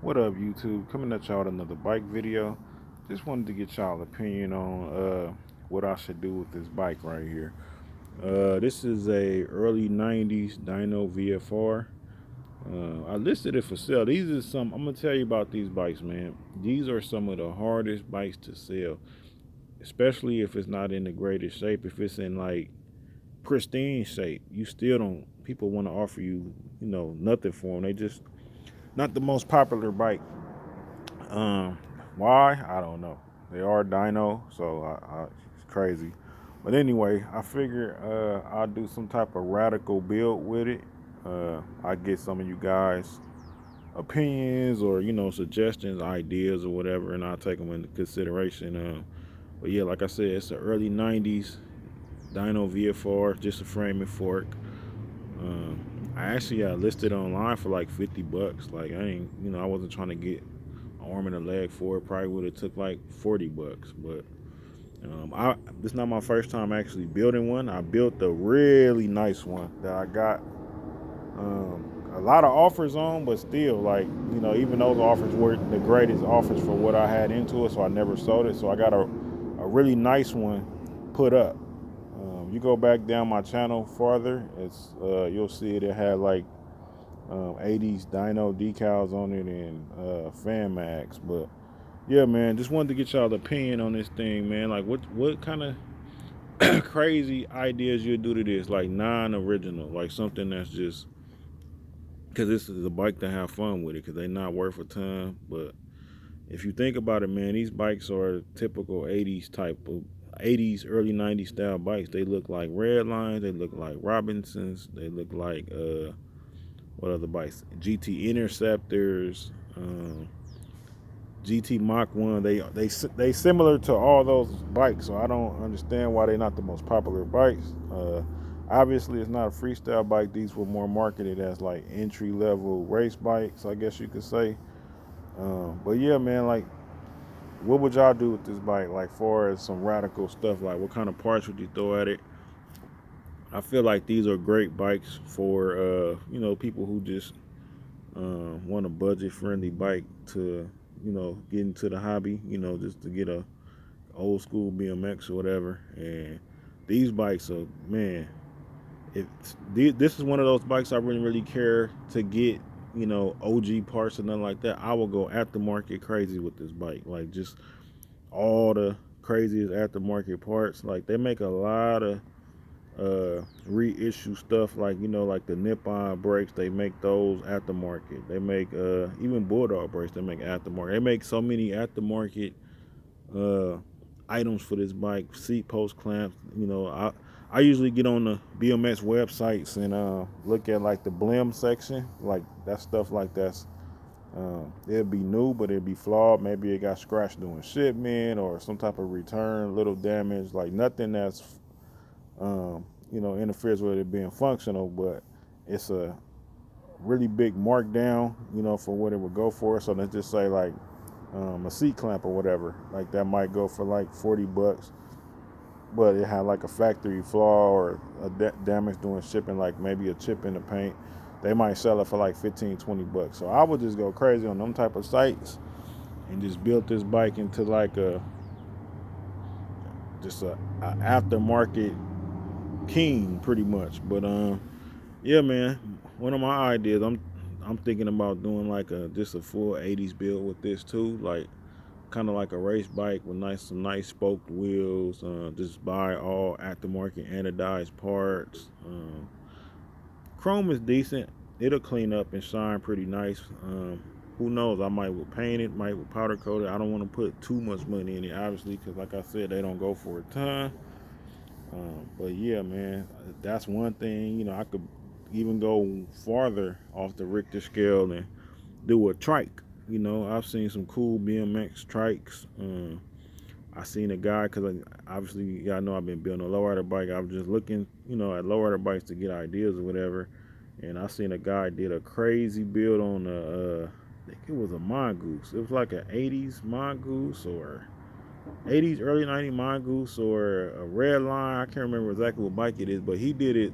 What up, YouTube? Coming at y'all with another bike video. Just wanted to get y'all opinion on what I should do with this bike right here. This is a early '90s dyno VFR. I listed it for sale. These are some. I'm gonna tell you about these bikes, man. These are some of the hardest bikes to sell, especially if it's not in the greatest shape. If it's in like pristine shape, you still don't. People want to offer you, nothing for them. They just not the most popular bike. Um, why? I don't know. They are dyno, so it's crazy. But anyway, I figure I'll do some type of radical build with it. I get some of you guys' opinions or suggestions, ideas, or whatever, and I'll take them into consideration. But yeah, like I said, it's an early '90s dyno VFR, just a frame and fork. I actually listed online for like 50 bucks. Like I wasn't trying to get arm and a leg for it. Probably would have took like 40 bucks. But this is not my first time actually building one. I built a really nice one that I got a lot of offers on, but still, like, even those offers weren't the greatest offers for what I had into it, so I never sold it. So I got a really nice one put up. You go back down my channel farther, it's you'll see it. It had like 80s dyno decals on it and fan mags. But yeah, man, just wanted to get y'all opinion on this thing, man. Like, what kind of crazy ideas you do to this, like non-original, like something that's just because this is a bike to have fun with it, because they're not worth a ton. But if you think about it, man, these bikes are typical 80s type of 80s, early 90s style bikes. They look like red lines, they look like Robinsons, they look like what other bikes? GT Interceptors, GT Mach 1. They similar to all those bikes, so I don't understand why they're not the most popular bikes. Obviously, it's not a freestyle bike. These were more marketed as like entry level race bikes, I guess you could say. But yeah, man, like, what would y'all do with this bike? Like, far as some radical stuff, like what kind of parts would you throw at it? I feel like these are great bikes for people who just want a budget friendly bike to get into the hobby, just to get a old school BMX or whatever. And these bikes are, man, this is one of those bikes I really care to get, OG parts or nothing like that. I will go aftermarket crazy with this bike, like just all the craziest aftermarket parts. Like, they make a lot of reissue stuff, like like the Nippon brakes. They make those aftermarket. They make even Bulldog brakes. They make aftermarket. They make so many aftermarket uh items for this bike. Seat post clamps. I usually get on the BMX websites and look at like the blim section. Like, that stuff, like that's it'd be new, but it'd be flawed. Maybe it got scratched doing shipment or some type of return, little damage. Like, nothing that's interferes with it being functional, but it's a really big markdown, for what it would go for. So let's just say like a seat clamp or whatever, like that might go for like 40 bucks, but it had like a factory flaw or a damage doing shipping, like maybe a chip in the paint. They might sell it for like 15, 20 bucks. So I would just go crazy on them type of sites and just build this bike into like a aftermarket king, pretty much. But yeah, man, one of my ideas, I'm thinking about doing like just a full '80s build with this too, like kind of like a race bike with some nice spoked wheels. Just buy all aftermarket anodized parts. Chrome is decent. It'll clean up and shine pretty nice. Who knows? I might will paint it, might will powder coat it. I don't want to put too much money in it, obviously, because like I said, they don't go for a ton. But yeah, man, that's one thing. I could even go farther off the Richter scale and do a trike. I've seen some cool BMX trikes. I seen a guy, because obviously y'all know I've been building a lowrider bike. I was just looking, at lowrider bikes to get ideas or whatever. And I seen a guy did a crazy build on I think it was a mongoose. It was like an '80s mongoose or '80s, early '90s mongoose or a red line. I can't remember exactly what bike it is, but he did it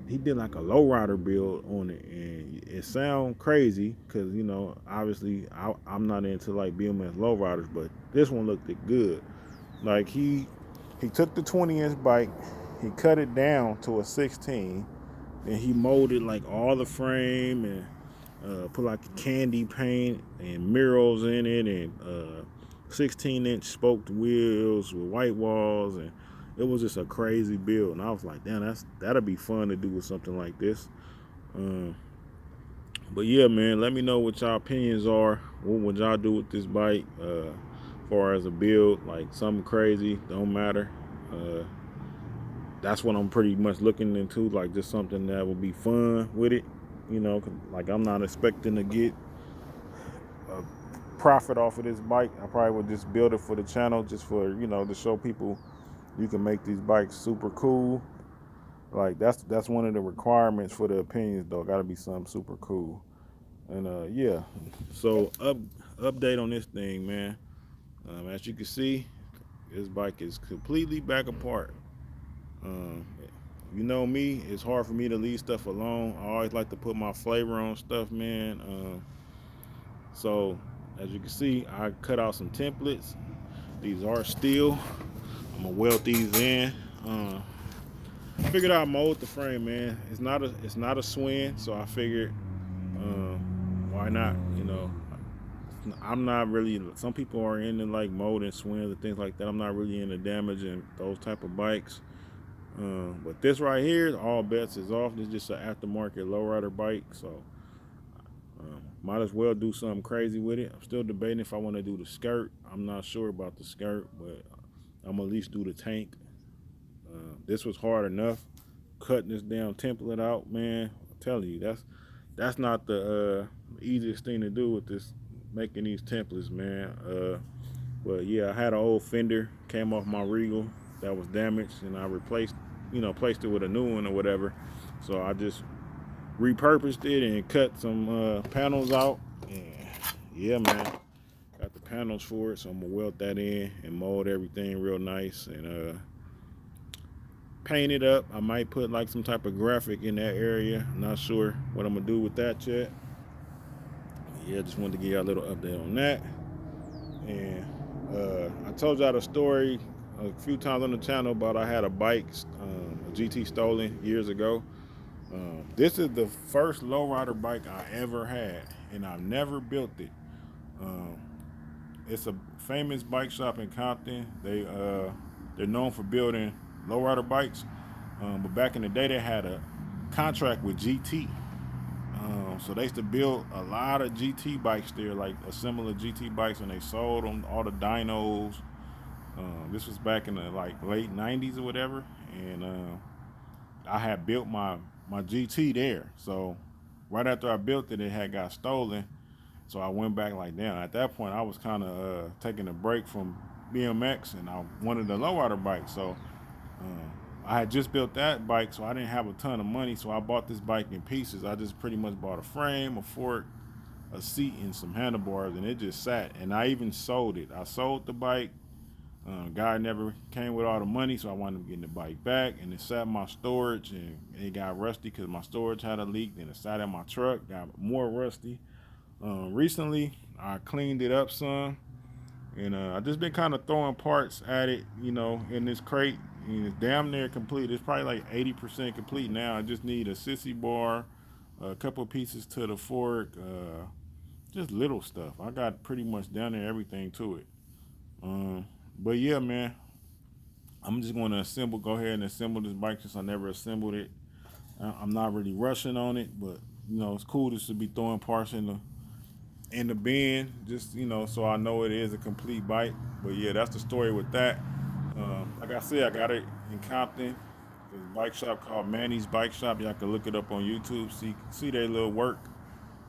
he did like a lowrider build on it, and it sound crazy because obviously I'm not into like BMS lowriders, but this one looked good. Like he took the 20-inch bike, he cut it down to a 16, and he molded like all the frame and put like candy paint and murals in it, and 16-inch spoked wheels with white walls, and it was just a crazy build. And I was like, damn, that'll be fun to do with something like this. Um, but yeah, man, let me know what y'all opinions are. What would y'all do with this bike? As far as a build, like something crazy, don't matter. Uh, that's what I'm pretty much looking into, like just something that will be fun with it. Like I'm not expecting to get a profit off of this bike. I probably would just build it for the channel, just for to show people you can make these bikes super cool. Like that's one of the requirements for the opinions, though. Got to be something super cool. And yeah, so update on this thing, man. As you can see, this bike is completely back apart. Um, you know me, it's hard for me to leave stuff alone. I always like to put my flavor on stuff, man. So as you can see, I cut out some templates. These are steel. I'm gonna weld these in. Figured out mold the frame, man. It's not a swing, so I figured why not? I'm not really. Some people are into like molding swings and things like that. I'm not really into damaging those type of bikes. But this right here, all bets is off. This is just an aftermarket lowrider bike, so might as well do something crazy with it. I'm still debating if I want to do the skirt. I'm not sure about the skirt, but I'm gonna at least do the tank. This was hard enough cutting this damn template out, man. I'm telling you, that's not the easiest thing to do with this, making these templates, man. But yeah, I had an old fender came off my Regal that was damaged, and I placed it with a new one or whatever. So I just repurposed it and cut some panels out. And yeah, man, got the panels for it. So I'm gonna weld that in and mold everything real nice and paint it up. I might put like some type of graphic in that area. I'm not sure what I'm gonna do with that yet. Yeah, just wanted to give y'all a little update on that. And I told y'all the story a few times on the channel about I had a bike, a GT stolen years ago. This is the first lowrider bike I ever had, and I've never built it. Um, it's a famous bike shop in Compton. They're known for building lowrider bikes, but back in the day they had a contract with GT. So they used to build a lot of GT bikes there, like a similar GT bikes, and they sold them all the dynos. This was back in the like late '90s or whatever, and I had built my GT there. So right after I built it, it had got stolen. So I went back like, damn. At that point, I was kind of taking a break from BMX, and I wanted a lowrider bike. So I had just built that bike, so I didn't have a ton of money. So I bought this bike in pieces. I just pretty much bought a frame, a fork, a seat, and some handlebars, and it just sat. And I even sold it. I sold the bike. Guy never came with all the money, so I wound up getting the bike back, and it sat in my storage, and it got rusty because my storage had a leak. Then it sat in my truck, got more rusty. Recently, I cleaned it up some, and I just been kind of throwing parts at it, in this crate. And it's damn near complete. It's probably like 80% complete now. I just need a sissy bar, a couple pieces to the fork, just little stuff. I got pretty much down there everything to it. Um, but yeah, man, I'm just going to go ahead and assemble this bike since I never assembled it. I'm not really rushing on it, but it's cool just to be throwing parts in the bin, just so I know it is a complete bike. But yeah, that's the story with that. Like I said, I got it in Compton. There's a bike shop called Manny's Bike Shop. Y'all can look it up on YouTube. See their little work.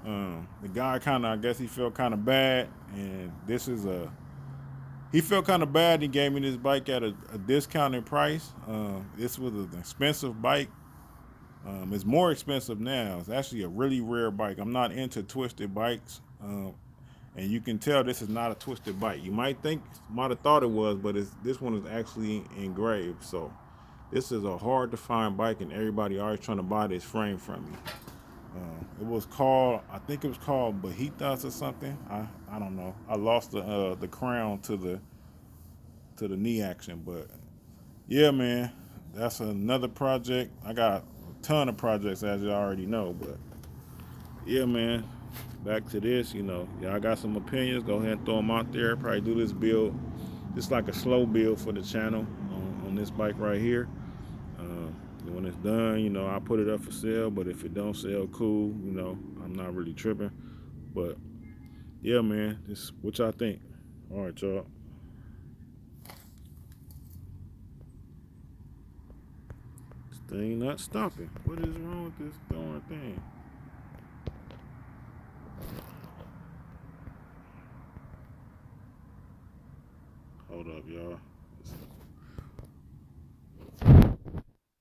The guy I guess he felt kind of bad, and he felt kind of bad. He gave me this bike at a discounted price. This was an expensive bike. It's more expensive now. It's actually a really rare bike. I'm not into twisted bikes. And you can tell this is not a twisted bike. You might have thought it was, but this one is actually engraved. So This is a hard to find bike, and everybody always trying to buy this frame from me. It was called, I think it was called Bajitas or something. I don't know. I lost the crown to the knee action, but yeah, man, that's another project. I got a ton of projects, as you already know, but yeah, man. Back to this, y'all got some opinions. Go ahead and throw them out there. Probably do this build. It's like a slow build for the channel on this bike right here. When it's done, I put it up for sale. But if it don't sell, cool. I'm not really tripping. But yeah, man, this what y'all think. All right, y'all. This thing not stopping. What is wrong with this darn thing? Hold up, y'all.